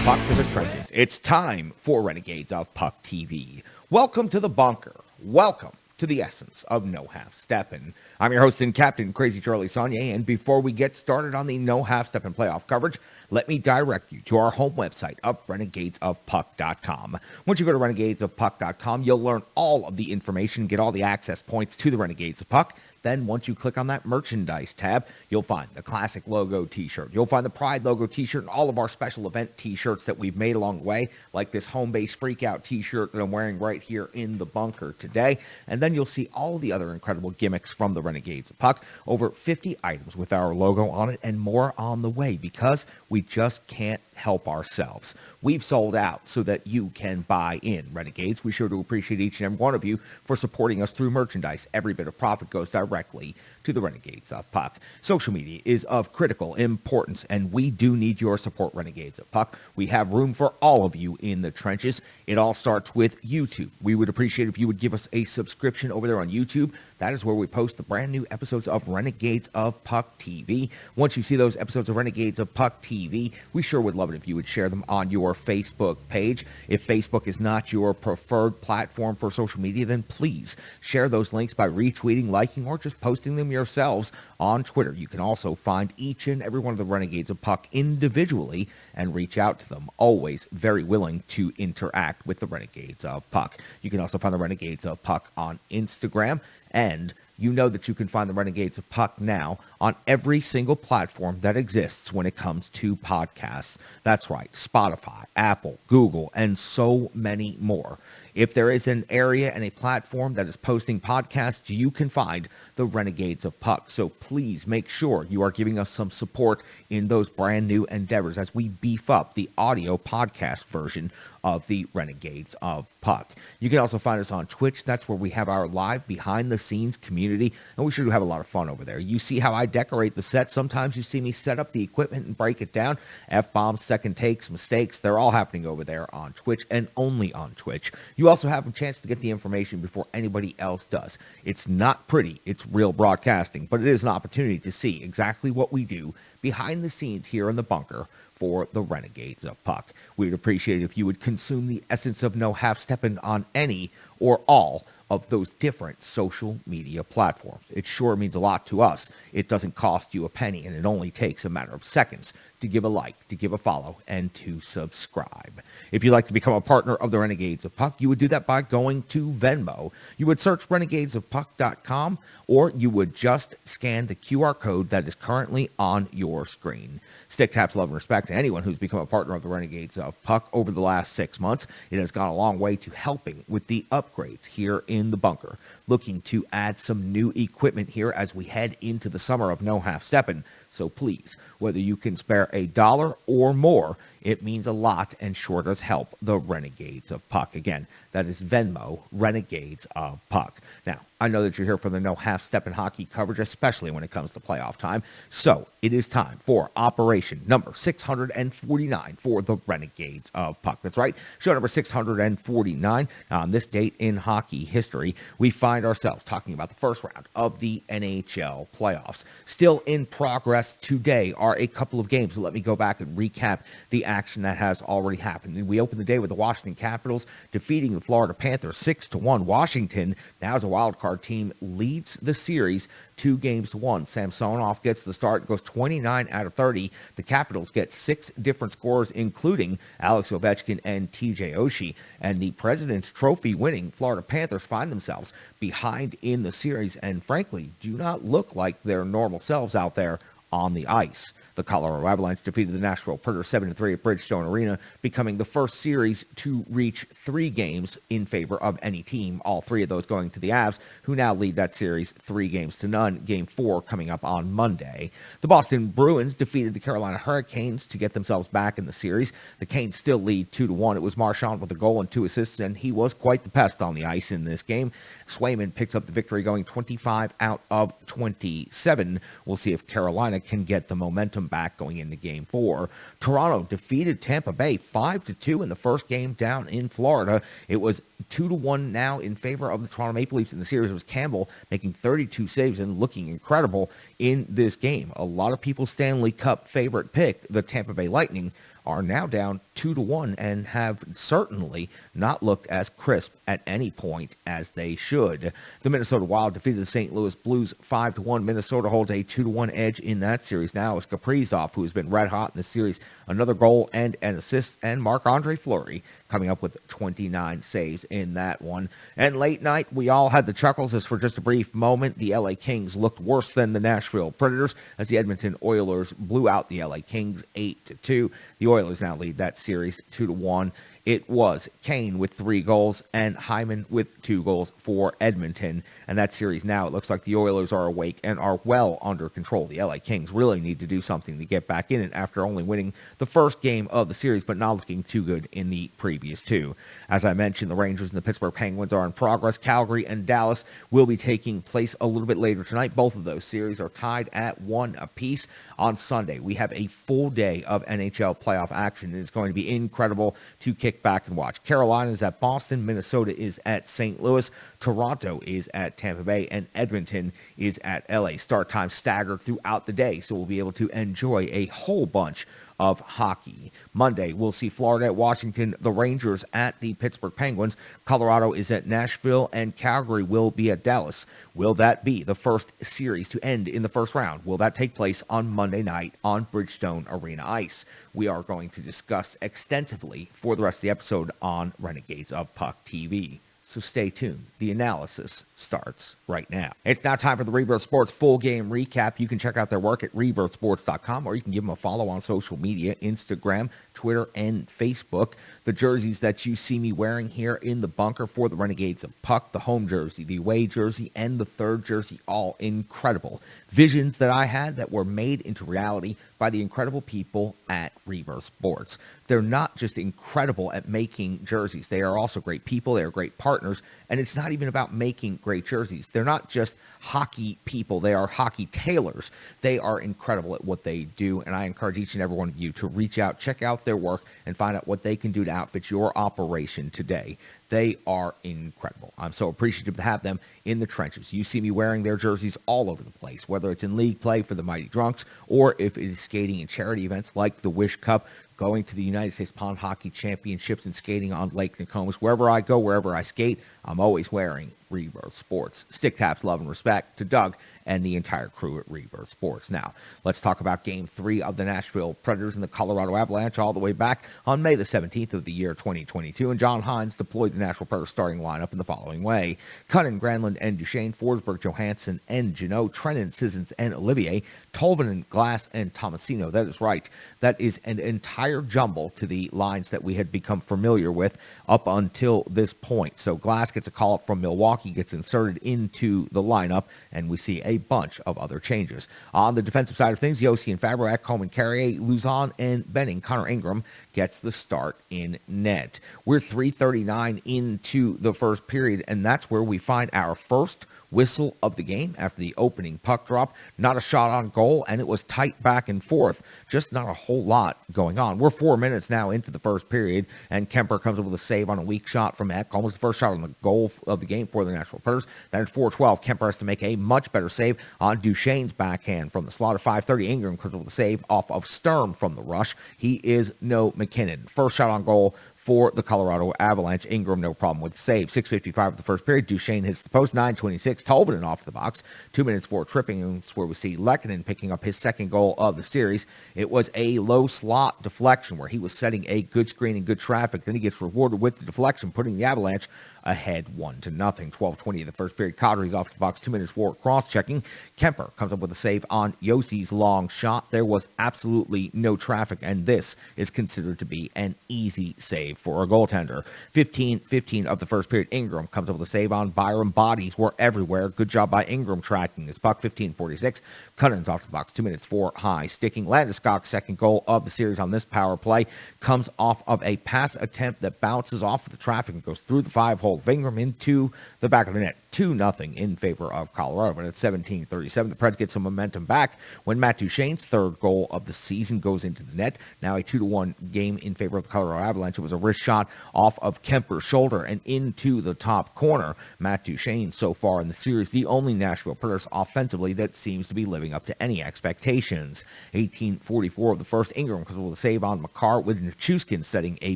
Puck to the trenches. It's time for Renegades of Puck TV. Welcome to the bunker. Welcome to the essence of no half-steppin'. I'm your host and captain, Crazy Charlie Saunier, and before we get started on the no half-steppin' playoff coverage, let me direct you to our home website of renegadesofpuck.com. Once you go to renegadesofpuck.com, you'll learn all of the information, get all the access points to the Renegades of Puck. Then once you click on that merchandise tab, you'll find the classic logo t-shirt. You'll find the Pride logo t-shirt and all of our special event t-shirts that we've made along the way, like this home base freakout t-shirt that I'm wearing right here in the bunker today. And then you'll see all the other incredible gimmicks from the Renegades of Puck, over 50 items with our logo on it and more on the way because we just can't help ourselves. We've sold out so that you can buy in. Renegades, we sure do appreciate each and every one of you for supporting us through merchandise. Every bit of profit goes directly to the Renegades of Puck. Social media is of critical importance, and we do need your support, Renegades of Puck. We have room for all of you in the trenches. It all starts with YouTube. We would appreciate if you would give us a subscription over there on YouTube. That is where we post the brand new episodes of Renegades of Puck TV. Once you see those episodes of Renegades of Puck TV, we sure would love it if you would share them on your Facebook page. If Facebook is not your preferred platform for social media, then please share those links by retweeting, liking, or just posting them yourselves on Twitter. You can also find each and every one of the Renegades of Puck individually and reach out to them. Always very willing to interact with the Renegades of Puck. You can also find the Renegades of Puck on Instagram, and you know that you can find the Renegades of Puck now on every single platform that exists when it comes to podcasts. That's right, Spotify, Apple, Google, and so many more. If there is an area and a platform that is posting podcasts, you can find the Renegades of Puck. So please make sure you are giving us some support in those brand new endeavors as we beef up the audio podcast version of the Renegades of Puck. You can also find us on Twitch. That's where we have our live behind-the-scenes community, and we sure do have a lot of fun over there. You see how I decorate the set. Sometimes you see me set up the equipment and break it down. F-bombs, second takes, mistakes, they're all happening over there on Twitch and only on Twitch. You also have a chance to get the information before anybody else does. It's not pretty, it's real broadcasting, but it is an opportunity to see exactly what we do behind the scenes here in the bunker for the Renegades of Puck. We would appreciate it if you would consume the essence of no half-stepping on any or all of those different social media platforms. It sure means a lot to us. It doesn't cost you a penny, and it only takes a matter of seconds to give a like, to give a follow, and to subscribe. If you'd like to become a partner of the Renegades of Puck, you would do that by going to Venmo. You would search renegadesofpuck.com, or you would just scan the QR code that is currently on your screen. Stick taps love and respect to anyone who's become a partner of the Renegades of Puck over the last 6 months. It has gone a long way to helping with the upgrades here in the bunker. Looking to add some new equipment here as we head into the summer of no half-stepping. So please, whether you can spare $1 or more, it means a lot and sure does help the Renegades of Puck. Again, that is Venmo, Renegades of Puck. Now, I know that you're here for the no half-stepping hockey coverage, especially when it comes to playoff time. So it is time for Operation number 649 for the Renegades of Puck. That's right, show number 649. On this date in hockey history, we find ourselves talking about the first round of the NHL playoffs. Still in progress today are a couple of games. So let me go back and recap the action that has already happened. We opened the day with the Washington Capitals defeating the Florida Panthers 6-1. Washington, now as a wild card team, leads the series 2-1. Samsonov gets the start, goes 29 out of 30. The Capitals get 6 different scorers, including Alex Ovechkin and TJ Oshie. And the President's Trophy winning Florida Panthers find themselves behind in the series and, frankly, do not look like their normal selves out there on the ice. The Colorado Avalanche defeated the Nashville Predators 7-3 at Bridgestone Arena, becoming the first series to reach 3 games in favor of any team, all 3 of those going to the Avs, who now lead that series 3-0. Game 4 coming up on Monday. The Boston Bruins defeated the Carolina Hurricanes to get themselves back in the series. The Canes still lead 2-1. It was Marchand with a goal and 2 assists, and he was quite the pest on the ice in this game. Swayman picks up the victory, going 25 out of 27. We'll see if Carolina can get the momentum back going into Game 4. Toronto defeated Tampa Bay 5-2 in the first game down in Florida. It was 2-1 now in favor of the Toronto Maple Leafs in the series. It was Campbell making 32 saves and looking incredible in this game. A lot of people's Stanley Cup favorite pick, the Tampa Bay Lightning, are now down 2-1 and have certainly not looked as crisp at any point as they should. The Minnesota Wild defeated the St. Louis Blues 5-1. Minnesota holds a 2-1 edge in that series now as Kaprizov, who has been red hot in the series, another goal and an assist, and Marc-Andre Fleury coming up with 29 saves in that one. And late night, we all had the chuckles as for just a brief moment, the LA Kings looked worse than the Nashville Predators as the Edmonton Oilers blew out the LA Kings 8-2. The Oilers now lead that series 2-1. It was Kane with 3 goals and Hyman with 2 goals for Edmonton. And that series now, it looks like the Oilers are awake and are well under control. The LA Kings really need to do something to get back in it after only winning the first game of the series, but not looking too good in the previous 2. As I mentioned, the Rangers and the Pittsburgh Penguins are in progress. Calgary and Dallas will be taking place a little bit later tonight. Both of those series are tied at 1 apiece. On Sunday, we have a full day of NHL playoff action. It is going to be incredible to kick back and watch. Carolina is at Boston. Minnesota is at St. Louis. Toronto is at Tampa Bay. And Edmonton is at LA. Start time staggered throughout the day, so we'll be able to enjoy a whole bunch of hockey. Monday, we'll see Florida at Washington, the Rangers at the Pittsburgh Penguins, Colorado is at Nashville, and Calgary will be at Dallas. Will that be the first series to end in the first round? Will that take place on Monday night on Bridgestone Arena ice? We are going to discuss extensively for the rest of the episode on Renegades of Puck TV. So stay tuned. The analysis starts right now. It's now time for the Rebirth Sports full game recap. You can check out their work at rebirthsports.com, or you can give them a follow on social media, Instagram, Twitter, and Facebook. The jerseys that you see me wearing here in the bunker for the Renegades of Puck, the home jersey, the away jersey, and the third jersey, all incredible visions that I had that were made into reality by the incredible people at Rebirth Sports. They're not just incredible at making jerseys. They are also great people. They are great partners. And it's not even about making great jerseys. They're not just hockey people. They are hockey tailors. They are incredible at what they do. And I encourage each and every one of you to reach out, check out their work, and find out what they can do to outfit your operation today. They are incredible. I'm so appreciative to have them in the trenches. You see me wearing their jerseys all over the place, whether it's in league play for the Mighty Drunks or if it is skating in charity events like the Wish Cup, going to the United States Pond Hockey Championships and skating on Lake Nokomis. Wherever I go, wherever I skate, I'm always wearing Rebirth Sports. Stick taps, love, and respect to Doug and the entire crew at Rebirth Sports. Now, let's talk about Game 3 of the Nashville Predators and the Colorado Avalanche all the way back on May the 17th of the year 2022, and John Hines deployed the Nashville Predators starting lineup in the following way. Cunnin, Granlund, and Duchesne, Forsberg, Johansson, and Jeannot, Trennan, Sissons, and Olivier, Tolvanen, Glass, and Tomasino. That is right. That is an entire jumble to the lines that we had become familiar with up until this point. So Glass gets a call-up from Milwaukee, gets inserted into the lineup, and we see a bunch of other changes. On the defensive side of things, Yossi and Fabbro, Ekholm and Carrier, Luzon and Benning, Connor Ingram gets the start in net. We're 3:39 into the first period, and that's where we find our first whistle of the game after the opening puck drop. Not a shot on goal, and it was tight back and forth. Just not a whole lot going on. We're 4 minutes now into the first period, and Kemper comes up with a save on a weak shot from Ekholm. Almost the first shot on the goal of the game for the Nashville Predators. Then at 4:12, Kemper has to make a much better save on Duchesne's backhand from the slot. At 5:30, Ingram comes up with a save off of Sturm from the rush. He is no McKinnon. First shot on goal for the Colorado Avalanche. Ingram, no problem with the save. 6:55 of the first period. Duchesne hits the post. 9:26. Tolvanen off the box. 2 minutes for tripping. And it's where we see Lehkonen picking up his second goal of the series. It was a low slot deflection where he was setting a good screen and good traffic. Then he gets rewarded with the deflection, putting the Avalanche ahead 1-0. 12:20 of the first period. Kadri's off the box. 2 minutes for cross-checking. Kemper comes up with a save on Yossi's long shot. There was absolutely no traffic, and this is considered to be an easy save for a goaltender. 15:15 of the first period. Ingram comes up with a save on Byram. Bodies were everywhere. Good job by Ingram tracking his puck. 15:46. Cunnin's off the box. 2 minutes for high sticking. Landeskog's second goal of the series on this power play comes off of a pass attempt that bounces off of the traffic and goes through the 5-hole of Ingram into the back of the net. 2-0 in favor of Colorado. But at 17:37, the Preds get some momentum back when Matt Duchene's third goal of the season goes into the net. Now a 2-1 game in favor of the Colorado Avalanche. It was a wrist shot off of Kemper's shoulder and into the top corner. Matt Duchene, so far in the series, the only Nashville Predators offensively that seems to be living up to any expectations. 18:44 of the first, Ingram comes with a save on Makar, with Nichushkin setting a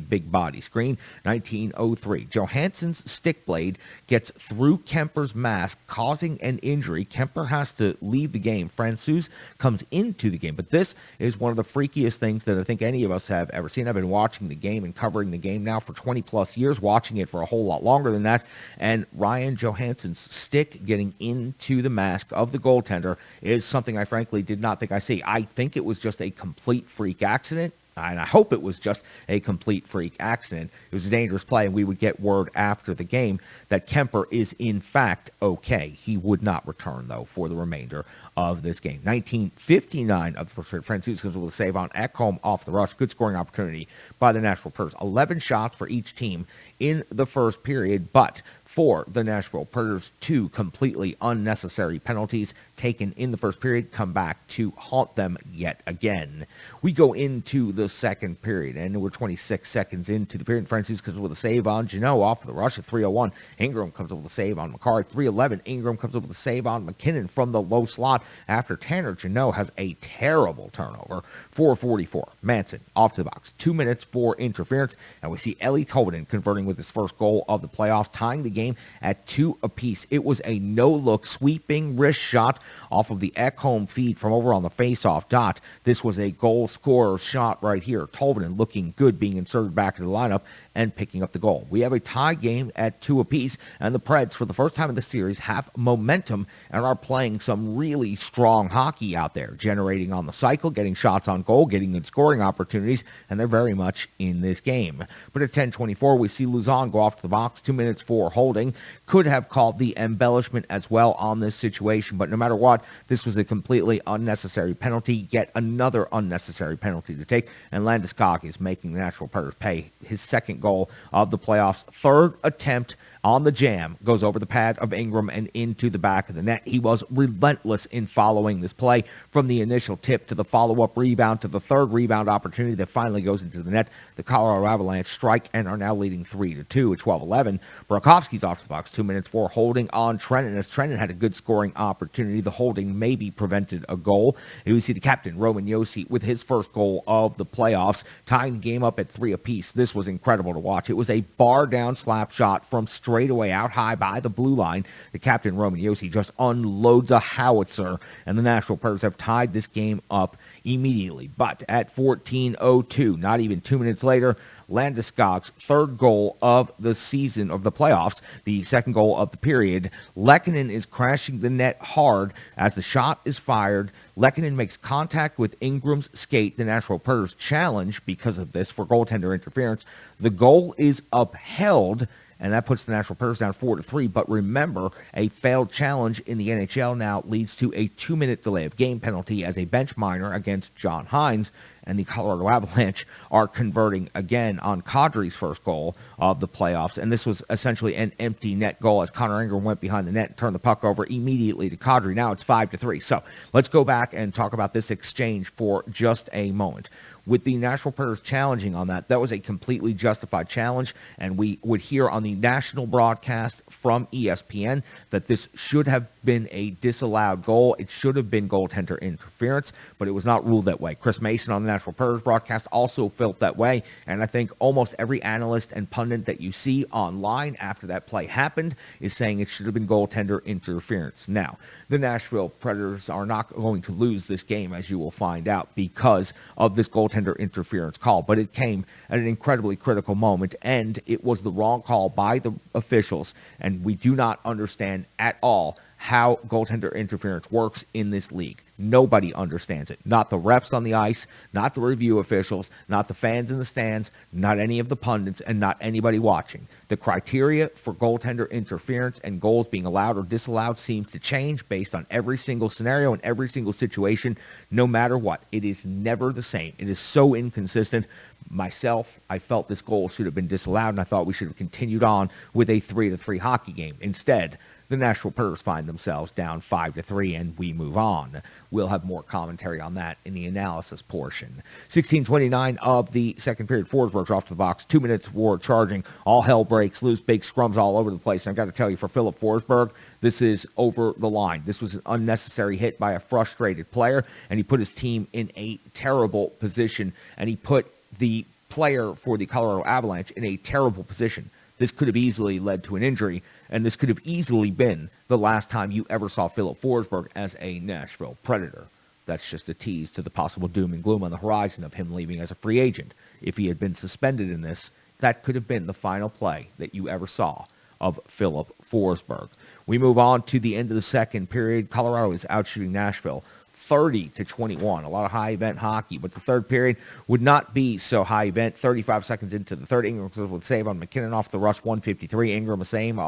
big body screen. 19:03, Johansson's stick blade gets through Kemper's mask, causing an injury. Kemper has to leave the game. Francouz comes into the game, but this is one of the freakiest things that I think any of us have ever seen. I've been watching the game and covering the game now for 20 plus years, watching it for a whole lot longer than that, and Ryan Johansson's stick getting into the mask of the goaltender is something I frankly did not think I see. I think it was just a complete freak accident, and I hope it was just a complete freak accident. It was a dangerous play, and we would get word after the game that Kemper is in fact okay. He would not return, though, for the remainder of this game. 19:59 of the first, Francouz comes with a save on Ekholm off the rush. Good scoring opportunity by the Nashville Predators. 11 shots for each team in the first period, but for the Nashville Predators, 2 completely unnecessary penalties taken in the first period come back to haunt them yet again. We go into the second period, and we're 26 seconds into the period. Francouz comes with a save on Jeannot off of the rush at 3:01. Ingram comes up with a save on Makar at 3:11. Ingram comes up with a save on McKinnon from the low slot after Tanner Jeannot has a terrible turnover. 4:44, Manson off to the box. 2 minutes for interference, and we see Eeli Tolvanen converting with his first goal of the playoffs, tying the game at 2 apiece. It was a no-look sweeping wrist shot off of the Ekholm feed from over on the face-off dot. This was a goal scorer shot right here. Tolvanen looking good, being inserted back into the lineup and picking up the goal. We have a tie game at 2 apiece, and the Preds, for the first time in the series, have momentum and are playing some really strong hockey out there, generating on the cycle, getting shots on goal, getting good scoring opportunities, and they're very much in this game. But at 10:24, we see Luzon go off to the box, 2 minutes for holding. Could have called the embellishment as well on this situation, but no matter what, this was a completely unnecessary penalty, yet another unnecessary penalty to take, and Landeskog is making the Nashville Predators pay. His second goal of the playoffs, third attempt on the jam, goes over the pad of Ingram and into the back of the net. He was relentless in following this play, from the initial tip to the follow-up rebound to the third rebound opportunity that finally goes into the net. The Colorado Avalanche strike and are now leading 3-2 at 12:11. Burakovsky's off the box, 2 minutes for holding on Trenton, as Trenton had a good scoring opportunity. The holding maybe prevented a goal. Here we see the captain, Roman Josi, with his first goal of the playoffs, tying the game up at 3 apiece. This was incredible to watch. It was a bar-down slap shot from straight away out high by the blue line. The captain, Roman Josi, just unloads a howitzer, and the Nashville Predators have tied this game up immediately. But at 14:02, not even 2 minutes later, Landeskog's third goal of the season, of the playoffs, the second goal of the period. Lehkonen is crashing the net hard as the shot is fired. Lehkonen makes contact with Ingram's skate. The Nashville Predators challenge because of this for goaltender interference. The goal is upheld, and that puts the Nashville Predators down 4-3. But remember, a failed challenge in the NHL now leads to a 2-minute delay of game penalty as a bench minor against John Hines, and the Colorado Avalanche are converting again on Kadri's first goal of the playoffs. And this was essentially an empty net goal as Connor Ingram went behind the net and turned the puck over immediately to Kadri. Now it's 5-3. So let's go back and talk about this exchange for just a moment. With the Nashville Predators challenging on that, that was a completely justified challenge, and we would hear on the national broadcast from ESPN that this should have been a disallowed goal. It should have been goaltender interference, but it was not ruled that way. Chris Mason on the Nashville Predators broadcast also felt that way, and I think almost every analyst and pundit that you see online after that play happened is saying it should have been goaltender interference. Now, the Nashville Predators are not going to lose this game, as you will find out, because of this goaltender interference call, but it came at an incredibly critical moment, and it was the wrong call by the officials, and we do not understand at all how goaltender interference works in this league. Nobody understands it. Not the refs on the ice, not the review officials, not the fans in the stands, not any of the pundits, and not anybody watching. The criteria for goaltender interference and goals being allowed or disallowed seems to change based on every single scenario and every single situation, no matter what. It is never the same. It is so inconsistent. Myself, I felt this goal should have been disallowed, and I thought we should have continued on with a 3-3 hockey game. Instead, the Nashville Predators find themselves down 5-3, and we move on. We'll have more commentary on that in the analysis portion. 16:29 of the second period. Forsberg's off to the box. 2 minutes for charging. All hell breaks loose. Big scrums all over the place. And I've got to tell you, for Philip Forsberg, this is over the line. This was an unnecessary hit by a frustrated player, and he put his team in a terrible position, and he put the player for the Colorado Avalanche in a terrible position. This could have easily led to an injury, and this could have easily been the last time you ever saw Philip Forsberg as a Nashville Predator. That's just a tease to the possible doom and gloom on the horizon of him leaving as a free agent. If he had been suspended in this, that could have been the final play that you ever saw of Philip Forsberg. We move on to the end of the second period. Colorado is outshooting Nashville 30-21. A lot of high event hockey, but the third period would not be so high event. 35 seconds into the third, Ingram with save on McKinnon off the rush, 153. Ingram a save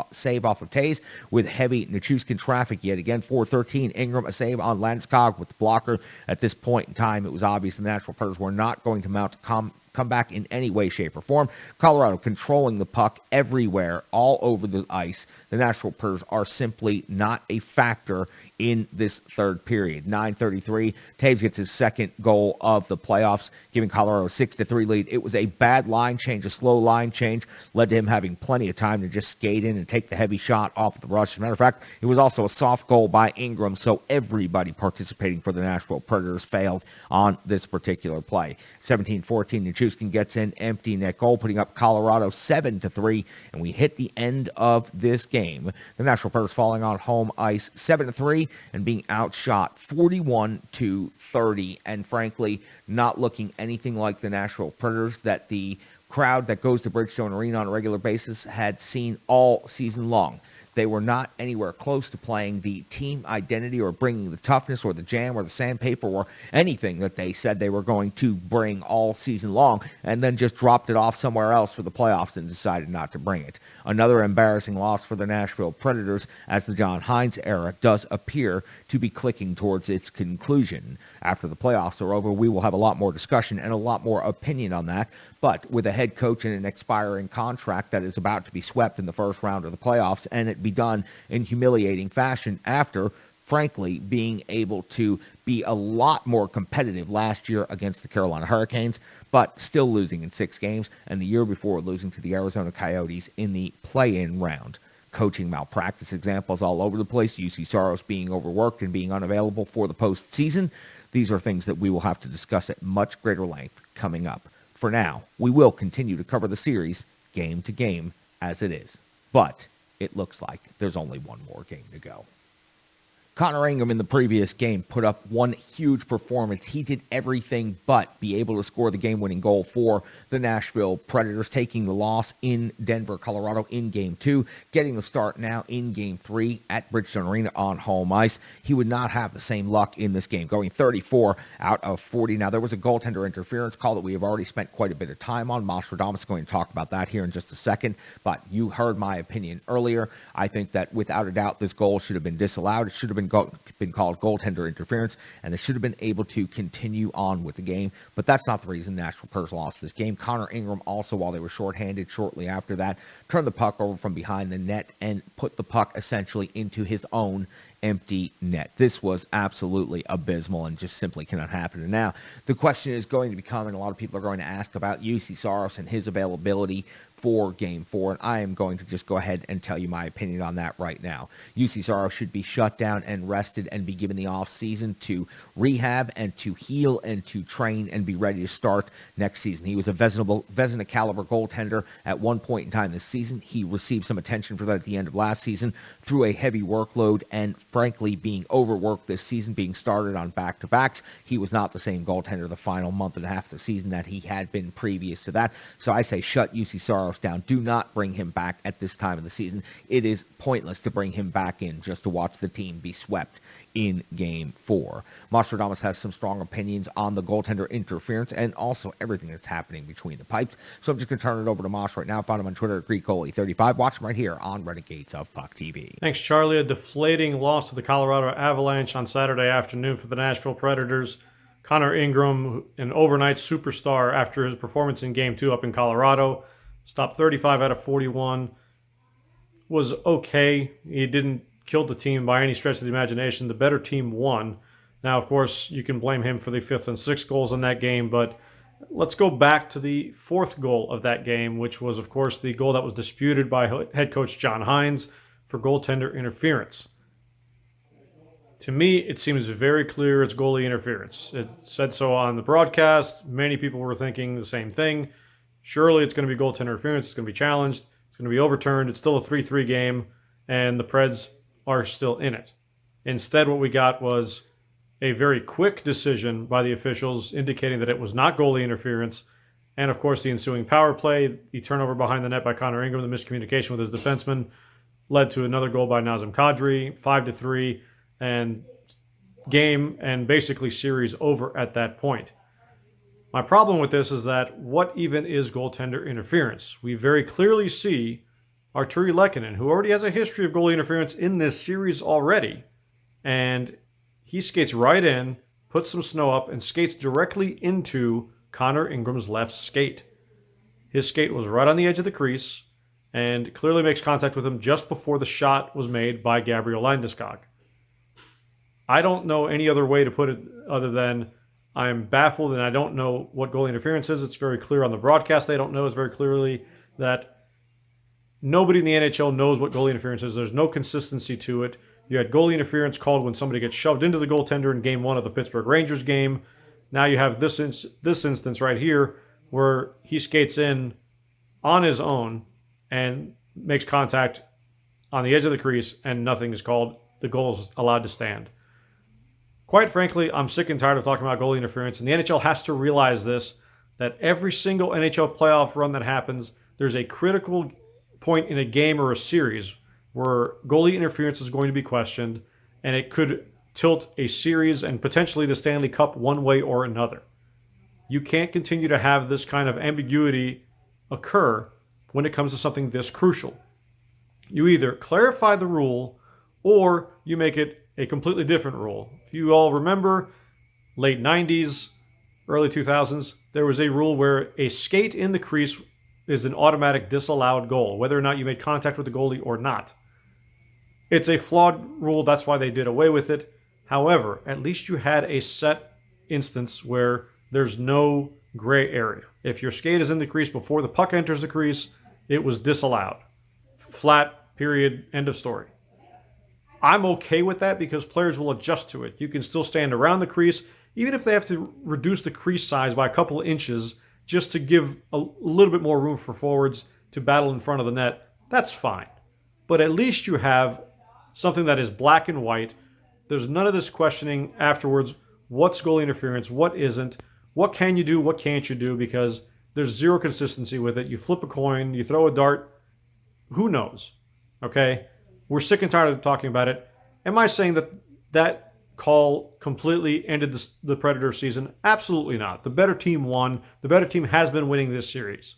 off of Tays with heavy Nichushkin traffic yet again. 4:13. Ingram a save on Landeskog with the blocker. At this point in time, it was obvious the Nashville Predators were not going to mount a come back in any way, shape, or form. Colorado controlling the puck everywhere, all over the ice. The Nashville Predators are simply not a factor in this third period. 9:33, Taves gets his second goal of the playoffs, giving Colorado a 6-3 lead. It was a bad line change, a slow line change, led to him having plenty of time to just skate in and take the heavy shot off the rush. As a matter of fact, it was also a soft goal by Ingram, so everybody participating for the Nashville Predators failed on this particular play. 17-14, Nichushkin gets in, empty net goal, putting up Colorado 7-3, and we hit the end of this game. The Nashville Predators falling on home ice 7-3 and being outshot 41-30, and frankly, not looking anything like the Nashville Predators that the crowd that goes to Bridgestone Arena on a regular basis had seen all season long. They were not anywhere close to playing the team identity or bringing the toughness or the jam or the sandpaper or anything that they said they were going to bring all season long, and then just dropped it off somewhere else for the playoffs and decided not to bring it. Another embarrassing loss for the Nashville Predators, as the John Hines era does appear to be clicking towards its conclusion. After the playoffs are over, we will have a lot more discussion and a lot more opinion on that. But with a head coach and an expiring contract that is about to be swept in the first round of the playoffs, and it be done in humiliating fashion after, frankly, being able to be a lot more competitive last year against the Carolina Hurricanes, but still losing in 6 games, and the year before losing to the Arizona Coyotes in the play-in round. Coaching malpractice examples all over the place, UC Saros being overworked and being unavailable for the postseason. These are things that we will have to discuss at much greater length coming up. For now, we will continue to cover the series game to game as it is, but it looks like there's only one more game to go. Connor Ingram in the previous game put up one huge performance. He did everything but be able to score the game-winning goal for the Nashville Predators, taking the loss in Denver, Colorado in Game 2, getting the start now in Game 3 at Bridgestone Arena on home ice. He would not have the same luck in this game, going 34 out of 40. Now, there was a goaltender interference call that we have already spent quite a bit of time on. Nostradamus is going to talk about that here in just a second, but you heard my opinion earlier. I think that without a doubt, this goal should have been disallowed. It should have been called goaltender interference, and they should have been able to continue on with the game, but that's not the reason Nashville Predators lost this game. Connor Ingram also, while they were shorthanded shortly after that, turned the puck over from behind the net and put the puck essentially into his own empty net. This was absolutely abysmal and just simply cannot happen. And now the question is going to become, and a lot of people are going to ask about UC Saros and his availability for Game 4, and I am going to just go ahead and tell you my opinion on that right now. UC Saros should be shut down and rested and be given the off-season to rehab and to heal and to train and be ready to start next season. He was a Vezina caliber goaltender at one point in time this season. He received some attention for that at the end of last season through a heavy workload and, frankly, being overworked this season, being started on back-to-backs. He was not the same goaltender the final month and a half of the season that he had been previous to that. So I say shut UC Saros down. Do not bring him back at this time of the season. It is pointless to bring him back in just to watch the team be swept in Game 4. Nostradamus has some strong opinions on the goaltender interference and also everything that's happening between the pipes. So I'm just going to turn it over to Moss right now. Find him on Twitter at GreekGoalie35. Watch him right here on Renegades of Puck TV. Thanks, Charlie. A deflating loss to the Colorado Avalanche on Saturday afternoon for the Nashville Predators. Connor Ingram, an overnight superstar after his performance in Game 2 up in Colorado, stopped 35 out of 41. Was okay. He didn't killed the team by any stretch of the imagination. The better team won. Now, of course, you can blame him for the 5th and 6th goals in that game, but let's go back to the 4th goal of that game, which was, of course, the goal that was disputed by head coach John Hines for goaltender interference. To me, it seems very clear it's goalie interference. It said so on the broadcast. Many people were thinking the same thing. Surely it's going to be goaltender interference. It's going to be challenged. It's going to be overturned. It's still a 3-3 game, and the Preds are still in it. Instead, what we got was a very quick decision by the officials indicating that it was not goalie interference. And, of course, the ensuing power play, the turnover behind the net by Connor Ingram, the miscommunication with his defenseman, led to another goal by Nazem Kadri, 5-3, and game and basically series over at that point. My problem with this is that what even is goaltender interference? We very clearly see Arturi Lehkonen, who already has a history of goalie interference in this series already, and he skates right in, puts some snow up, and skates directly into Connor Ingram's left skate. His skate was right on the edge of the crease and clearly makes contact with him just before the shot was made by Gabriel Landeskog. I don't know any other way to put it other than I'm baffled and I don't know what goalie interference is. It's very clear on the broadcast they don't know. It's very clearly that nobody in the NHL knows what goalie interference is. There's no consistency to it. You had goalie interference called when somebody gets shoved into the goaltender in Game 1 of the Pittsburgh Rangers game. Now you have this instance right here where he skates in on his own and makes contact on the edge of the crease and nothing is called. The goal is allowed to stand. Quite frankly, I'm sick and tired of talking about goalie interference, and the NHL has to realize this, that every single NHL playoff run that happens, there's a critical point in a game or a series where goalie interference is going to be questioned, and it could tilt a series and potentially the Stanley Cup one way or another. You can't continue to have this kind of ambiguity occur when it comes to something this crucial. You either clarify the rule or you make it a completely different rule. If you all remember, late 90s, early 2000s, there was a rule where a skate in the crease is an automatic disallowed goal, whether or not you made contact with the goalie or not. It's a flawed rule, that's why they did away with it. However, at least you had a set instance where there's no gray area. If your skate is in the crease before the puck enters the crease, it was disallowed. Flat, period, end of story. I'm okay with that because players will adjust to it. You can still stand around the crease, even if they have to reduce the crease size by a couple of inches just to give a little bit more room for forwards to battle in front of the net. That's fine. But at least you have something that is black and white. There's none of this questioning afterwards. What's goalie interference? What isn't? What can you do? What can't you do? Because there's zero consistency with it. You flip a coin, you throw a dart. Who knows? Okay? We're sick and tired of talking about it. Am I saying that that call completely ended the Predator season? Absolutely not. The better team won. The better team has been winning this series.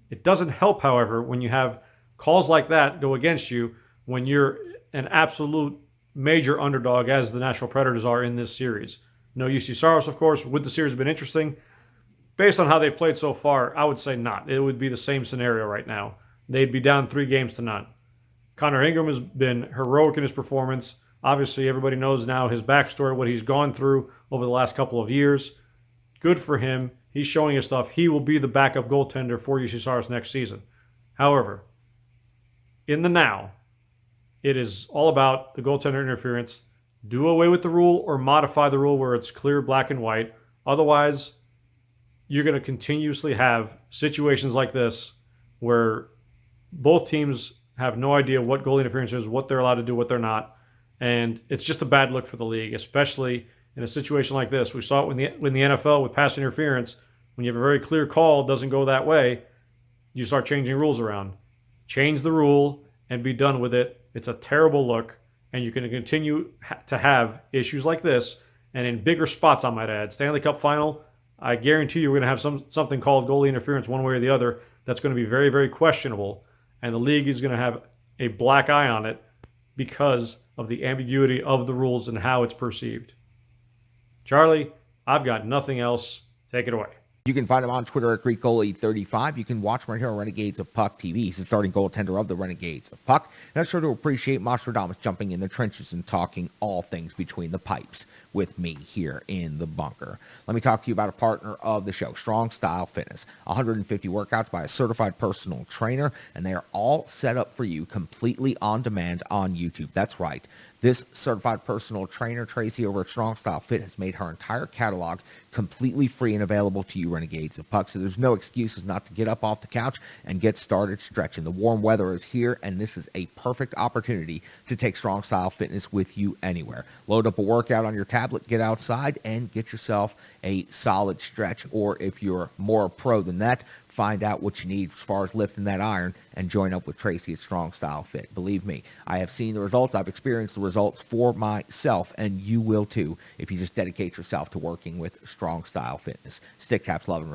It doesn't help, however, when you have calls like that go against you when you're an absolute major underdog as the Nashville Predators are in this series. No UC Saros, of course. Would the series have been interesting? Based on how they've played so far, I would say not. It would be the same scenario right now. They'd be down 3-0. Connor Ingram has been heroic in his performance. Obviously, everybody knows now his backstory, what he's gone through over the last couple of years. Good for him. He's showing his stuff. He will be the backup goaltender for UC Saros next season. However, in the now, it is all about the goaltender interference. Do away with the rule or modify the rule where it's clear black and white. Otherwise, you're going to continuously have situations like this where both teams have no idea what goal interference is, what they're allowed to do, what they're not. And it's just a bad look for the league, especially in a situation like this. We saw it when the NFL with pass interference. When you have a very clear call, it doesn't go that way, you start changing rules around. Change the rule and be done with it. It's a terrible look, and you're going to continue to have issues like this, and in bigger spots, I might add. Stanley Cup Final, I guarantee you we're going to have something called goalie interference one way or the other that's going to be very, very questionable, and the league is going to have a black eye on it because of the ambiguity of the rules and how it's perceived. Charlie, I've got nothing else. Take it away. You can find him on Twitter at GreekGoalie35. You can watch him right here on Renegades of Puck TV. He's the starting goaltender of the Renegades of Puck. And I'm sure to appreciate Nostradamus jumping in the trenches and talking all things between the pipes with me here in the bunker. Let me talk to you about a partner of the show, Strong Style Fitness. 150 workouts by a certified personal trainer, and they are all set up for you completely on demand on YouTube. That's right. This certified personal trainer, Tracy, over at Strong Style Fit, has made her entire catalog completely free and available to you, Renegades of Puck. So there's no excuses not to get up off the couch and get started stretching. The warm weather is here, and this is a perfect opportunity to take Strong Style Fitness with you anywhere. Load up a workout on your tablet, get outside, and get yourself a solid stretch. Or if you're more pro than that, find out what you need as far as lifting that iron and join up with Tracy at Strong Style Fit. Believe me, I have seen the results. I've experienced the results for myself, and you will too if you just dedicate yourself to working with Strong Style Fitness. Stick caps, love, and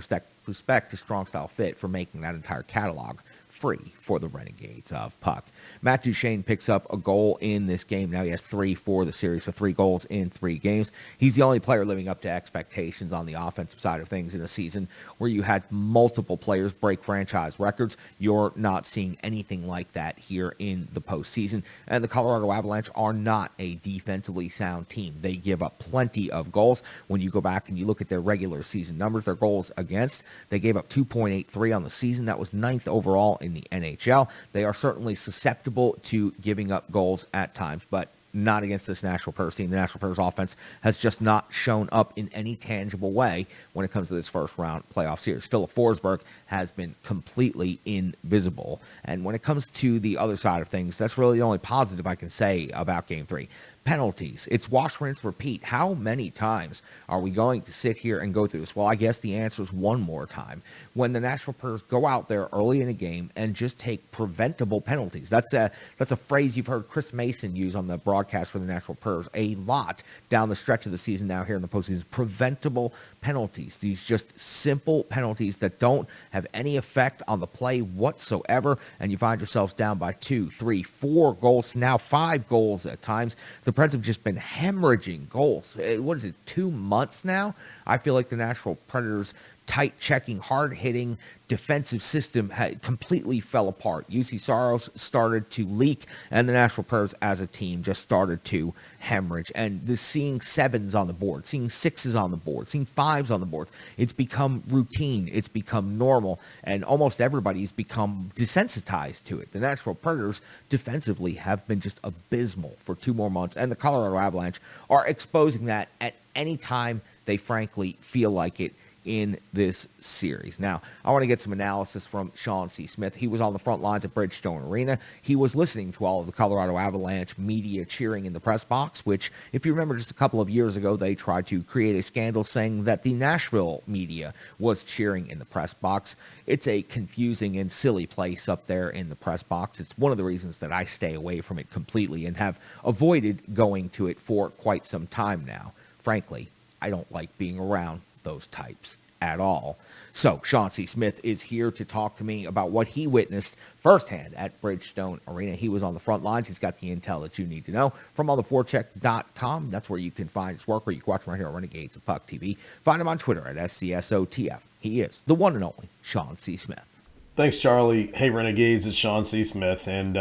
respect to Strong Style Fit for making that entire catalog free for the Renegades of Puck. Matt Duchene picks up a goal in this game. Now he has 3 for the series, so 3 goals in 3 games. He's the only player living up to expectations on the offensive side of things in a season where you had multiple players break franchise records. You're not seeing anything like that here in the postseason. And the Colorado Avalanche are not a defensively sound team. They give up plenty of goals. When you go back and you look at their regular season numbers, their goals against, they gave up 2.83 on the season. That was 9th overall in the NHL. They are certainly susceptible to giving up goals at times, but not against this Nashville Preds team. The Nashville Preds offense has just not shown up in any tangible way when it comes to this first round playoff series. Philip Forsberg has been completely invisible. And when it comes to the other side of things, that's really the only positive I can say about Game 3. Penalties. It's wash, rinse, repeat. How many times are we going to sit here and go through this? Well, I guess the answer is one more time. When the Nashville Preds go out there early in a game and just take preventable penalties. That's a phrase you've heard Chris Mason use on the broadcast for the Nashville Preds a lot down the stretch of the season now here in the postseason. Preventable penalties. These just simple penalties that don't have any effect on the play whatsoever, and you find yourselves down by 2, 3, 4 goals, now 5 goals at times. The Preds have just been hemorrhaging goals. What is it, 2 months now? I feel like the Nashville Predators' tight-checking, hard-hitting defensive system completely fell apart. UC Saros started to leak, and the Nashville Preds as a team just started to hemorrhage. And seeing 7s on the board, seeing 6s on the board, seeing 5s on the board, it's become routine. It's become normal, and almost everybody's become desensitized to it. The Nashville Predators defensively have been just abysmal for 2 more months, and the Colorado Avalanche are exposing that at any time they frankly feel like it in this series. Now, I want to get some analysis from Sean C. Smith. He was on the front lines at Bridgestone Arena. He was listening to all of the Colorado Avalanche media cheering in the press box, which, if you remember just a couple of years ago, they tried to create a scandal saying that the Nashville media was cheering in the press box. It's a confusing and silly place up there in the press box. It's one of the reasons that I stay away from it completely and have avoided going to it for quite some time now. Frankly, I don't like being around those types at all. So Sean C. Smith is here to talk to me about what he witnessed firsthand at Bridgestone Arena. He was on the front lines. He's got the intel that you need to know from alltheforecheck.com. That's where you can find his work, where you can watch him right here on Renegades of Puck TV. Find him on Twitter at SCSOTF. He is the one and only Sean C. Smith. Thanks, Charlie. Hey, Renegades, it's Sean C. Smith, and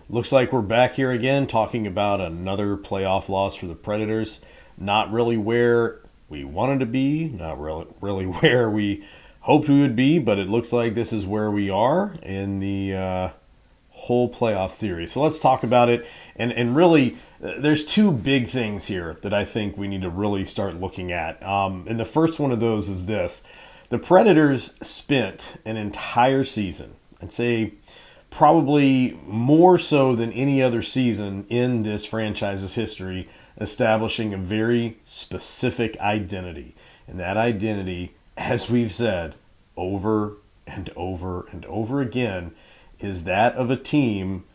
looks like we're back here again talking about another playoff loss for the Predators. Not really where we wanted to be, not really where we hoped we would be, but it looks like this is where we are in the whole playoff series. So let's talk about it. And really, there's 2 big things here that I think we need to really start looking at. And the first one of those is this. The Predators spent an entire season, I'd say probably more so than any other season in this franchise's history, establishing a very specific identity. And that identity, as we've said over and over and over again, is that of a team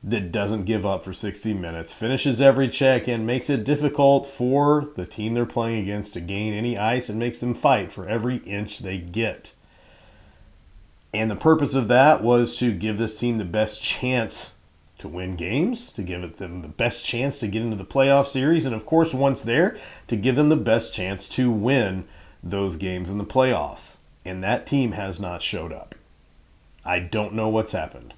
that doesn't give up for 60 minutes, finishes every check, and makes it difficult for the team they're playing against to gain any ice and makes them fight for every inch they get. And the purpose of that was to give this team the best chance to win games, to give them the best chance to get into the playoff series, and of course, once there, to give them the best chance to win those games in the playoffs, and that team has not showed up. I don't know what's happened.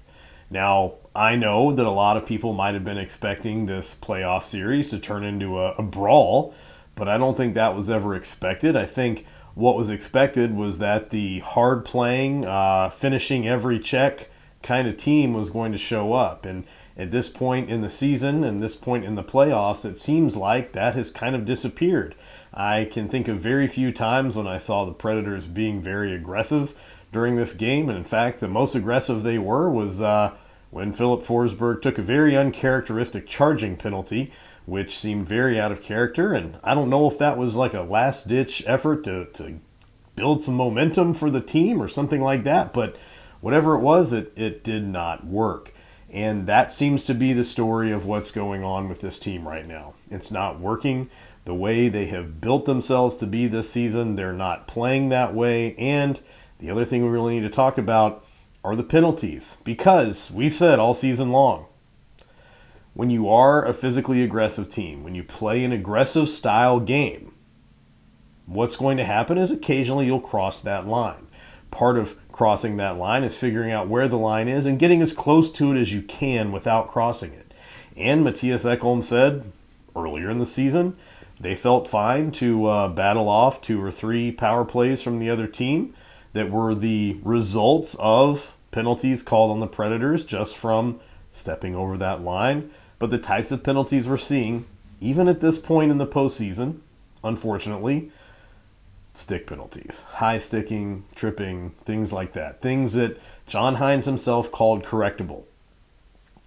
Now, I know that a lot of people might have been expecting this playoff series to turn into a brawl, but I don't think that was ever expected. I think what was expected was that the hard-playing, finishing every check kind of team was going to show up. And at this point in the season and this point in the playoffs, it seems like that has kind of disappeared. I can think of very few times when I saw the Predators being very aggressive during this game. And in fact, the most aggressive they were was when Philip Forsberg took a very uncharacteristic charging penalty, which seemed very out of character. And I don't know if that was like a last-ditch effort to build some momentum for the team or something like that. But whatever it was, it did not work. And that seems to be the story of what's going on with this team right now. It's not working the way they have built themselves to be this season. They're not playing that way. And the other thing we really need to talk about are the penalties, because we've said all season long, when you are a physically aggressive team, when you play an aggressive style game, what's going to happen is occasionally you'll cross that line. Part of crossing that line is figuring out where the line is and getting as close to it as you can without crossing it. And Matthias Ekholm said earlier in the season they felt fine to battle off 2 or 3 power plays from the other team that were the results of penalties called on the Predators just from stepping over that line. But the types of penalties we're seeing, even at this point in the postseason, unfortunately, stick penalties. High sticking, tripping, things like that. Things that John Hines himself called correctable.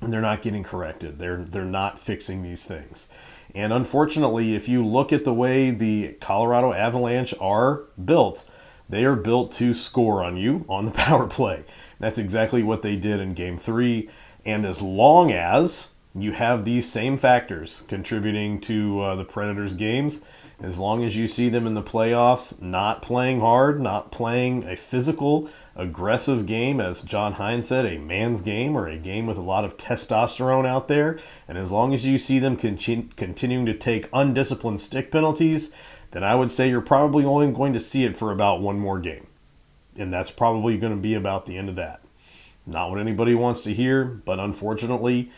And they're not getting corrected. They're not fixing these things. And unfortunately, if you look at the way the Colorado Avalanche are built, they are built to score on you on the power play. That's exactly what they did in Game 3. And as long as you have these same factors contributing to the Predators' games, as long as you see them in the playoffs not playing hard, not playing a physical, aggressive game, as John Hines said, a man's game or a game with a lot of testosterone out there, and as long as you see them continuing to take undisciplined stick penalties, then I would say you're probably only going to see it for about one more game. And that's probably going to be about the end of that. Not what anybody wants to hear, but unfortunately,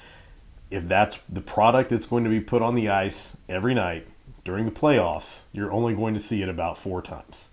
if that's the product that's going to be put on the ice every night during the playoffs, you're only going to see it about 4 times.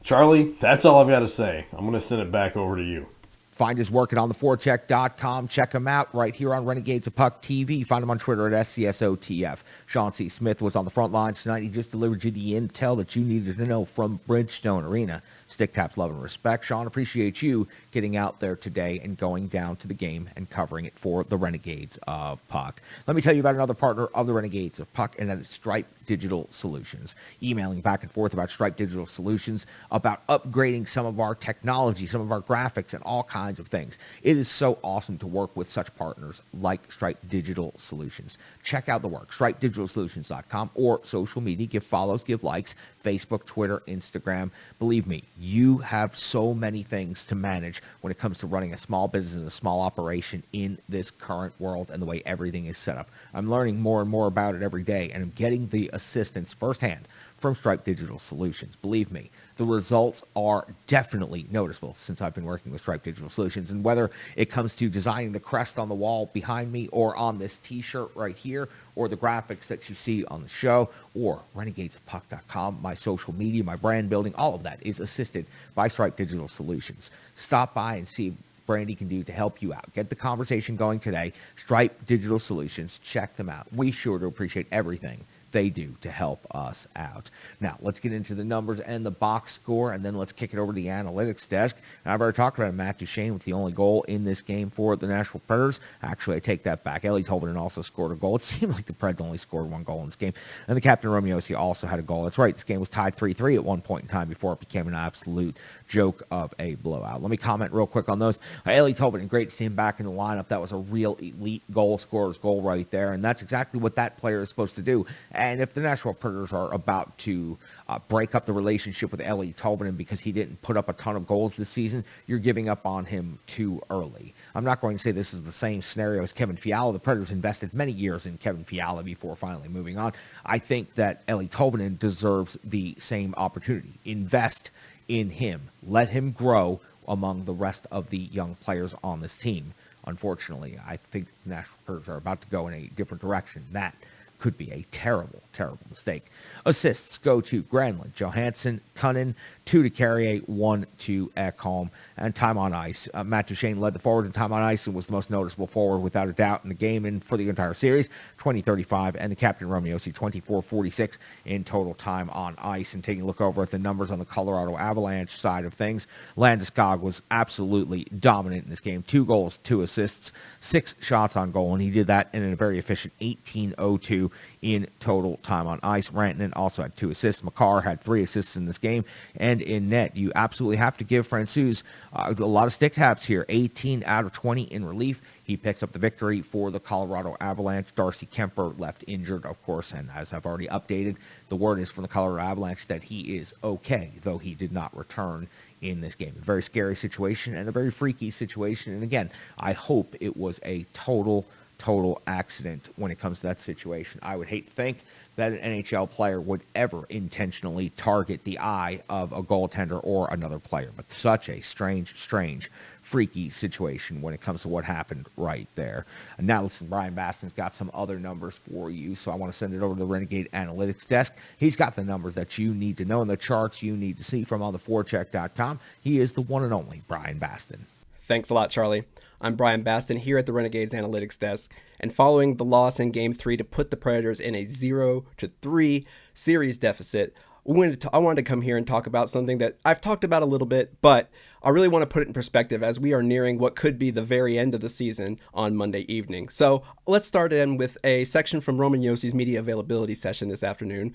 Charlie, that's all I've got to say. I'm going to send it back over to you. Find his work at ontheforecheck.com. Check him out right here on Renegades of Puck TV. Find him on Twitter at SCSOTF. Sean C. Smith was on the front lines tonight. He just delivered you the intel that you needed to know from Bridgestone Arena. Stick Taps, love and respect. Sean, appreciate you getting out there today and going down to the game and covering it for the Renegades of Puck. Let me tell you about another partner of the Renegades of Puck, and that is Stripe Digital Solutions. Emailing back and forth about Stripe Digital Solutions, about upgrading some of our technology, some of our graphics, and all kinds of things. It is so awesome to work with such partners like Stripe Digital Solutions. Check out the work, stripedigitalsolutions.com, or social media. Give follows, give likes, Facebook, Twitter, Instagram. Believe me, you have so many things to manage when it comes to running a small business and a small operation in this current world and the way everything is set up. I'm learning more and more about it every day, and I'm getting the assistance firsthand from Stripe Digital Solutions. Believe me, the results are definitely noticeable since I've been working with Stripe Digital Solutions. And whether it comes to designing the crest on the wall behind me, or on this t-shirt right here, or the graphics that you see on the show, or renegadesofpuck.com, my social media, my brand building, all of that is assisted by Stripe Digital Solutions. Stop by and see Brandy can do to help you out. Get the conversation going today. Stripe Digital Solutions. Check them out. We sure do appreciate everything they do to help us out. Now, let's get into the numbers and the box score, and then let's kick it over to the analytics desk. And I've already talked about Matt Duchene with the only goal in this game for the Nashville Predators. Actually, I take that back. Ellie Tolvanen also scored a goal. It seemed like the Preds only scored 1 goal in this game. And the captain, Romeo, also had a goal. That's right. This game was tied 3-3 at one point in time before it became an absolute joke of a blowout. Let me comment real quick on those. Ellie Tolvanen, great to see him back in the lineup. That was a real elite goal scorer's goal right there, and that's exactly what that player is supposed to do. And if the Nashville Predators are about to break up the relationship with Eeli Tolvanen because he didn't put up a ton of goals this season, you're giving up on him too early. I'm not going to say this is the same scenario as Kevin Fiala. The Predators invested many years in Kevin Fiala before finally moving on. I think that Eeli Tolvanen deserves the same opportunity. Invest in him. Let him grow among the rest of the young players on this team. Unfortunately, I think the Nashville Predators are about to go in a different direction. That could be a terrible, terrible mistake. Assists go to Granlund, Johansson, Cunnin, 2 to Carrier, 1 to Ekholm, and time on ice. Matt Duchene led the forward in time on ice and was the most noticeable forward without a doubt in the game and for the entire series, 20-35, and the captain Romeo-Josi, 24-46 in total time on ice. And taking a look over at the numbers on the Colorado Avalanche side of things, Landeskog was absolutely dominant in this game. 2 goals, 2 assists, 6 shots on goal, and he did that in a very efficient 18-02 in total time on ice. Rantanen also had 2 assists. Makar had 3 assists in this game. And in net, you absolutely have to give Francouz a lot of stick taps here. 18 out of 20 in relief. He picks up the victory for the Colorado Avalanche. Darcy Kemper left injured, of course, and as I've already updated, the word is from the Colorado Avalanche that he is okay, though he did not return in this game. A very scary situation and a very freaky situation. And again, I hope it was a total accident when it comes to that situation. I would hate to think that an NHL player would ever intentionally target the eye of a goaltender or another player, but such a strange, freaky situation when it comes to what happened right there. And now listen, Brian Baston's got some other numbers for you, so I want to send it over to the Renegade Analytics desk. He's got the numbers that you need to know and the charts you need to see from ontheforecheck.com. He is the one and only Brian Baston. Thanks a lot, Charlie. I'm Brian Baston here at the Renegades Analytics desk, and following the loss in Game 3 to put the Predators in a 0-3 series deficit, I wanted to come here and talk about something that I've talked about a little bit, but I really want to put it in perspective as we are nearing what could be the very end of the season on Monday evening. So let's start in with a section from Roman Josi's media availability session this afternoon,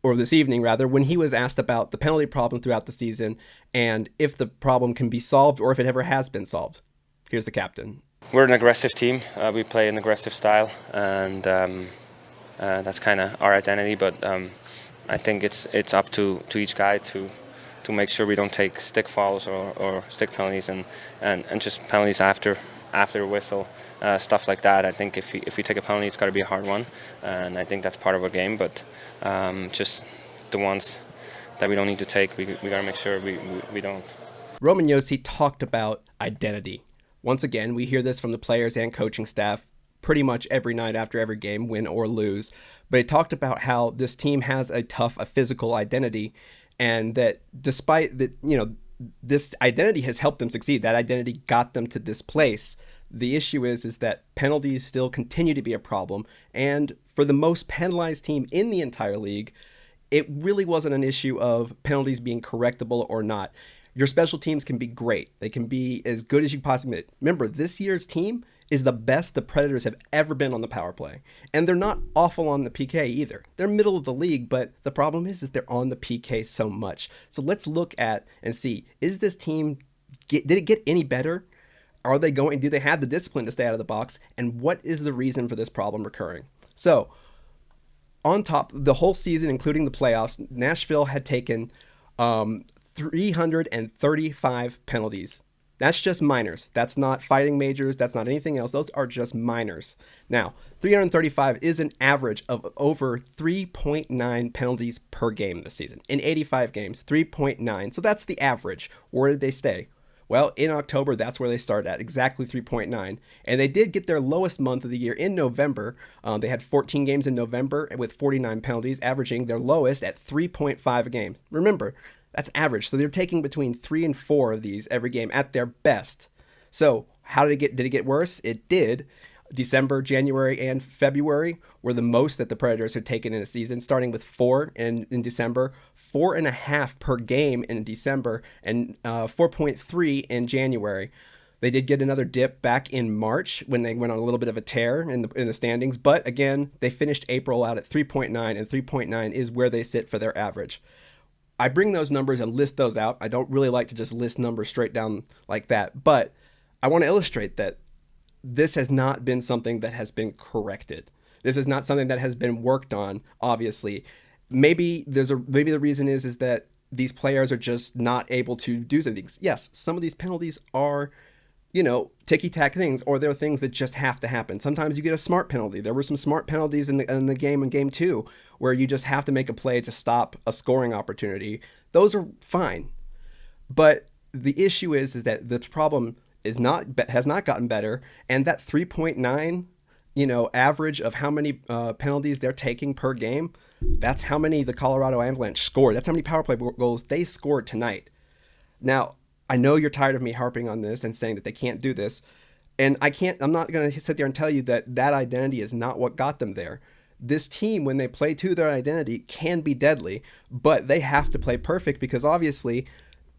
or this evening rather, when he was asked about the penalty problem throughout the season and if the problem can be solved or if it ever has been solved. Here's the captain. We're an aggressive team. We play an aggressive style, and that's kind of our identity. But I think it's up to each guy to make sure we don't take stick fouls or stick penalties and just penalties after a whistle, stuff like that. I think if we take a penalty, it's got to be a hard one, and I think that's part of our game. But just the ones that we don't need to take, we got to make sure we don't. Roman Josi talked about identity. Once again, we hear this from the players and coaching staff pretty much every night after every game, win or lose. But he talked about how this team has a physical identity, and that despite that, this identity has helped them succeed. That identity got them to this place. The issue is that penalties still continue to be a problem, and for the most penalized team in the entire league, it really wasn't an issue of penalties being correctable or not. Your special teams can be great. They can be as good as you possibly can. Remember, this year's team is the best the Predators have ever been on the power play. And they're not awful on the PK either. They're middle of the league, but the problem is they're on the PK so much. So let's look at and see, is this team, did it get any better? Do they have the discipline to stay out of the box? And what is the reason for this problem recurring? So on top, the whole season, including the playoffs, Nashville had taken 335 penalties. That's just minors. That's not fighting majors. That's not anything else. Those are just minors. Now, 335 is an average of over 3.9 penalties per game this season. In 85 games, 3.9. So that's the average. Where did they stay? Well, in October, that's where they started at, exactly 3.9. And they did get their lowest month of the year in November. They had 14 games in November with 49 penalties, averaging their lowest at 3.5 a game. Remember, that's average. So they're taking between 3 and 4 of these every game at their best. So how did it get worse? It did. December, January, and February were the most that the Predators had taken in a season, starting with 4 in December, 4.5 per game in December, and 4.3 in January. They did get another dip back in March when they went on a little bit of a tear in the standings, but again, they finished April out at 3.9, and 3.9 is where they sit for their average. I bring those numbers and list those out. I don't really like to just list numbers straight down like that, but I want to illustrate that this has not been something that has been corrected. This is not something that has been worked on, obviously. Maybe the reason is that these players are just not able to do things. Yes, some of these penalties are, ticky-tack things, or they're things that just have to happen. Sometimes you get a smart penalty. There were some smart penalties in the game in game 2 where you just have to make a play to stop a scoring opportunity. Those are fine. But the issue is that the problem has not gotten better, and that 3.9 average of how many penalties they're taking per game, that's how many the Colorado Avalanche scored. That's how many power play goals they scored tonight. Now, I know you're tired of me harping on this and saying that they can't do this, and I'm not going to sit there and tell you that identity is not what got them there. This team, when they play to their identity, can be deadly, but they have to play perfect because obviously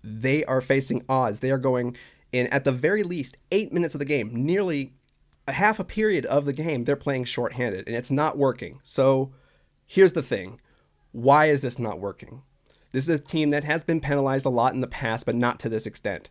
they are facing odds. They are going in, at the very least, 8 minutes of the game, nearly a half a period of the game, they're playing shorthanded, and it's not working. So here's the thing. Why is this not working? This is a team that has been penalized a lot in the past, but not to this extent.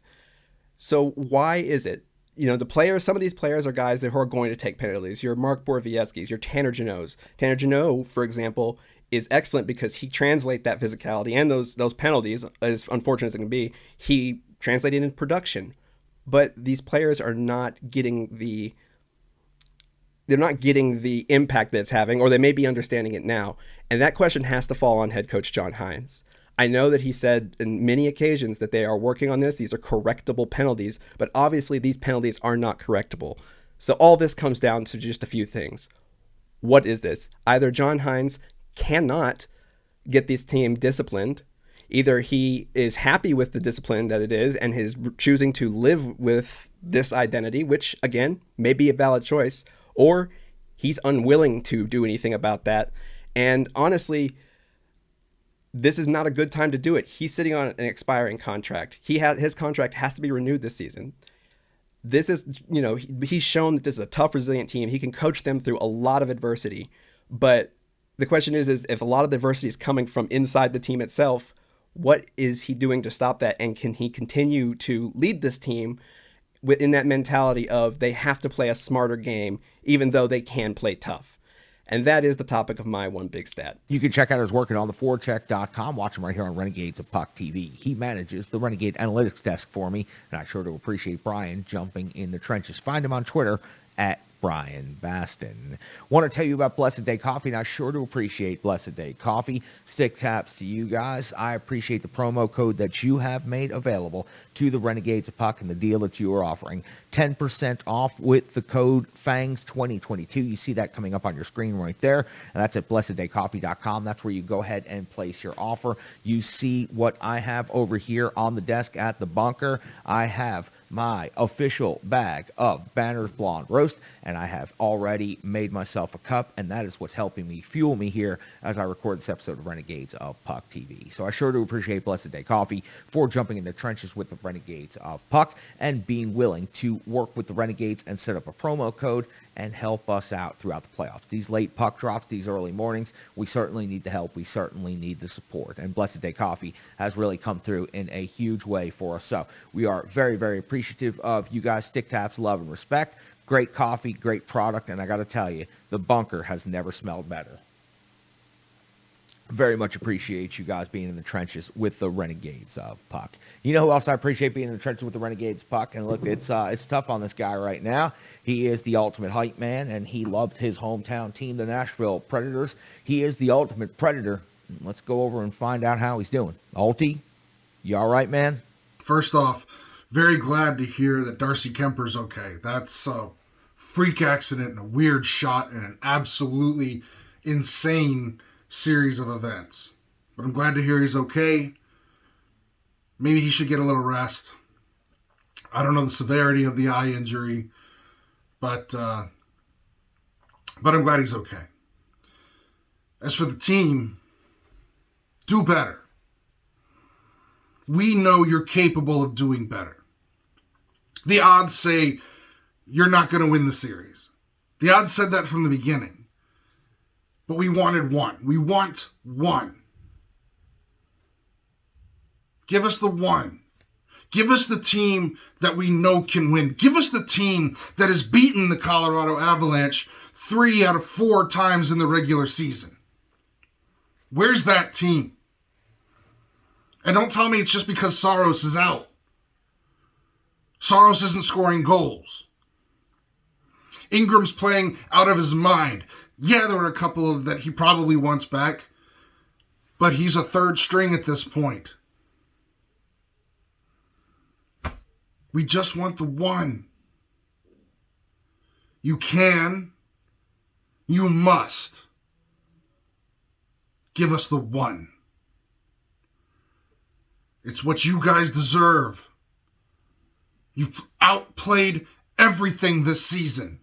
So why is it? Some of these players are guys who are going to take penalties. Your Mark Borowiecki's, your Tanner Jeannot's. Tanner Jeannot, for example, is excellent because he translates that physicality and those penalties, as unfortunate as it can be, he translated into production. But these players are not getting the impact that it's having, or they may be understanding it now. And that question has to fall on head coach John Hynes. I know that he said in many occasions that they are working on this. These are correctable penalties, but obviously these penalties are not correctable. So all this comes down to just a few things. What is this? Either John Hynes cannot get this team disciplined. Either he is happy with the discipline that it is and is choosing to live with this identity, which again may be a valid choice, or he's unwilling to do anything about that. And honestly, this is not a good time to do it. He's sitting on an expiring contract. His contract has to be renewed this season. This is, he's shown that this is a tough, resilient team. He can coach them through a lot of adversity. But the question is if a lot of the adversity is coming from inside the team itself, what is he doing to stop that? And can he continue to lead this team within that mentality of they have to play a smarter game, even though they can play tough? And that is the topic of my one big stat. You can check out his work at ontheforecheck.com. Watch him right here on Renegades of Puck TV. He manages the Renegade Analytics desk for me, and I sure do appreciate Brian jumping in the trenches. Find him on Twitter at Brian Baston. Want to tell you about Blessed Day Coffee, and I sure do appreciate Blessed Day Coffee. Stick taps to you guys. I appreciate the promo code that you have made available to the Renegades of Puck and the deal that you are offering. 10% off with the code FANGS2022. You see that coming up on your screen right there, and that's at blesseddaycoffee.com. That's where you go ahead and place your offer. You see what I have over here on the desk at the bunker. I have my official bag of Banner's Blonde Roast, and I have already made myself a cup, and that is what's helping me fuel me here as I record this episode of Renegades of Puck TV. So I sure do appreciate Blessed Day Coffee for jumping in the trenches with the Renegades of Puck and being willing to work with the Renegades and set up a promo code and help us out throughout the playoffs. These late puck drops, these early mornings, we certainly need the help. We certainly need the support. And Blessed Day Coffee has really come through in a huge way for us. So we are very, very appreciative of you guys. Stick taps, love, and respect. Great coffee, great product. And I got to tell you, the bunker has never smelled better. Very much appreciate you guys being in the trenches with the Renegades of Puck. You know who else I appreciate being in the trenches with the Renegades Puck? And look, it's tough on this guy right now. He is the ultimate hype man, and he loves his hometown team, the Nashville Predators. He is the ultimate Predator. Let's go over and find out how he's doing. Ulti, you all right, man? First off, very glad to hear that Darcy Kemper's okay. That's a freak accident and a weird shot and an absolutely insane series of events. But I'm glad to hear he's okay. Maybe he should get a little rest. I don't know the severity of the eye injury, but I'm glad he's okay. As for the team, do better. We know you're capable of doing better. The odds say you're not going to win the series. The odds said that from the beginning. But we wanted one. We want one. Give us the one. Give us the team that we know can win. Give us the team that has beaten the Colorado Avalanche 3 out of 4 times in the regular season. Where's that team? And don't tell me it's just because Saros is out. Saros isn't scoring goals. Ingram's playing out of his mind. Yeah, there were a couple that he probably wants back, but he's a third string at this point. We just want the one. You can, you must give us the one. It's what you guys deserve. You've outplayed everything this season.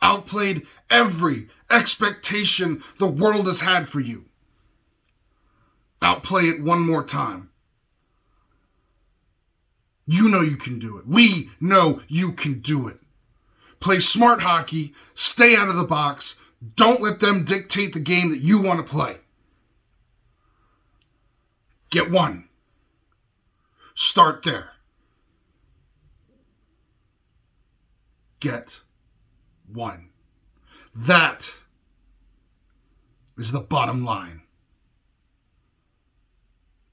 Outplayed every expectation the world has had for you. Outplay it one more time. You know you can do it. We know you can do it. Play smart hockey. Stay out of the box. Don't let them dictate the game that you want to play. Get one. Start there. Get one. That is the bottom line.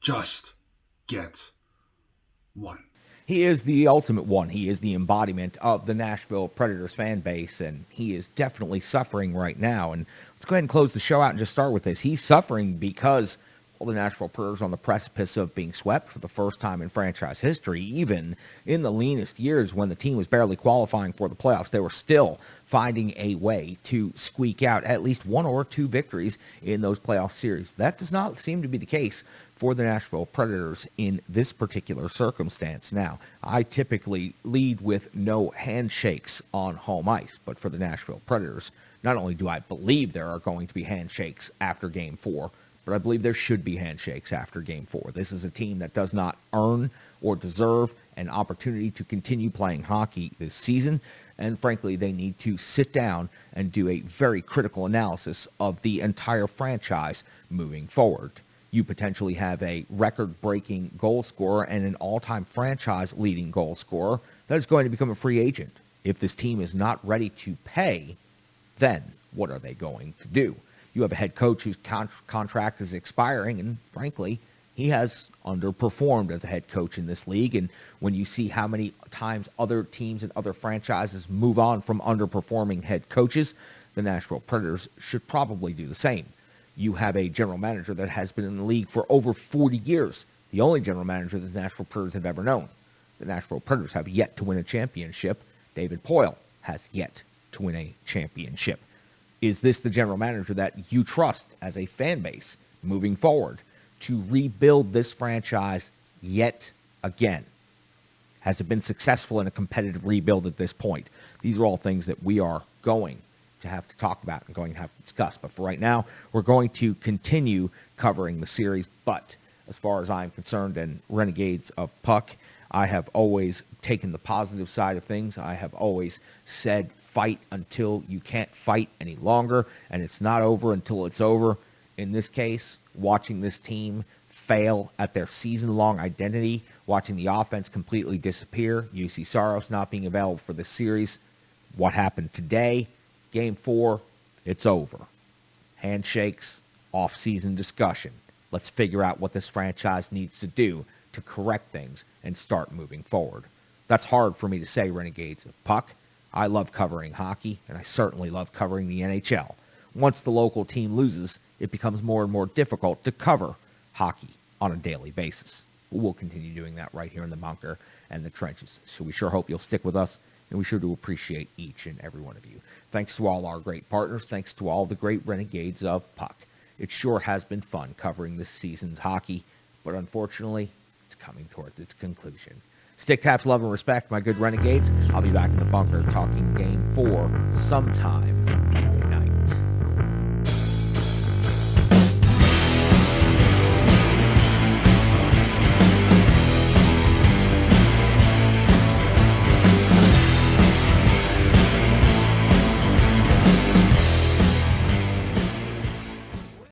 Just get one. He is the ultimate one. He is the embodiment of the Nashville Predators fan base, and he is definitely suffering right now. And let's go ahead and close the show out and just start with this. He's suffering because, well, the Nashville Predators are on the precipice of being swept for the first time in franchise history. Even in the leanest years when the team was barely qualifying for the playoffs, they were still finding a way to squeak out at least 1 or 2 victories in those playoff series. That does not seem to be the case for the Nashville Predators in this particular circumstance. Now, I typically lead with no handshakes on home ice, but for the Nashville Predators, not only do I believe there are going to be handshakes after Game 4, but I believe there should be handshakes after Game 4. This is a team that does not earn or deserve an opportunity to continue playing hockey this season, and frankly, they need to sit down and do a very critical analysis of the entire franchise moving forward. You potentially have a record-breaking goal scorer and an all-time franchise-leading goal scorer that is going to become a free agent. If this team is not ready to pay, then what are they going to do? You have a head coach whose contract is expiring, and frankly, he has underperformed as a head coach in this league. And when you see how many times other teams and other franchises move on from underperforming head coaches, the Nashville Predators should probably do the same. You have a general manager that has been in the league for over 40 years, the only general manager that the Nashville Predators have ever known. The Nashville Predators have yet to win a championship. David Poile has yet to win a championship. Is this the general manager that you trust as a fan base moving forward to rebuild this franchise yet again? Has it been successful in a competitive rebuild at this point? These are all things that we are going to have to talk about and going to have to discuss. But for right now, we're going to continue covering the series. But as far as I'm concerned and Renegades of Puck, I have always taken the positive side of things. I have always said fight until you can't fight any longer, and it's not over until it's over. In this case, watching this team fail at their season-long identity, watching the offense completely disappear, you see Saros not being available for this series. What happened today? Game 4, it's over. Handshakes, off-season discussion. Let's figure out what this franchise needs to do to correct things and start moving forward. That's hard for me to say, Renegades of Puck. I love covering hockey, and I certainly love covering the NHL. Once the local team loses, it becomes more and more difficult to cover hockey on a daily basis. We'll continue doing that right here in the bunker and the trenches. So we sure hope you'll stick with us, and we sure do appreciate each and every one of you. Thanks to all our great partners. Thanks to all the great Renegades of Puck. It sure has been fun covering this season's hockey, but unfortunately, it's coming towards its conclusion. Stick taps, love, and respect, my good Renegades. I'll be back in the bunker talking Game 4 sometime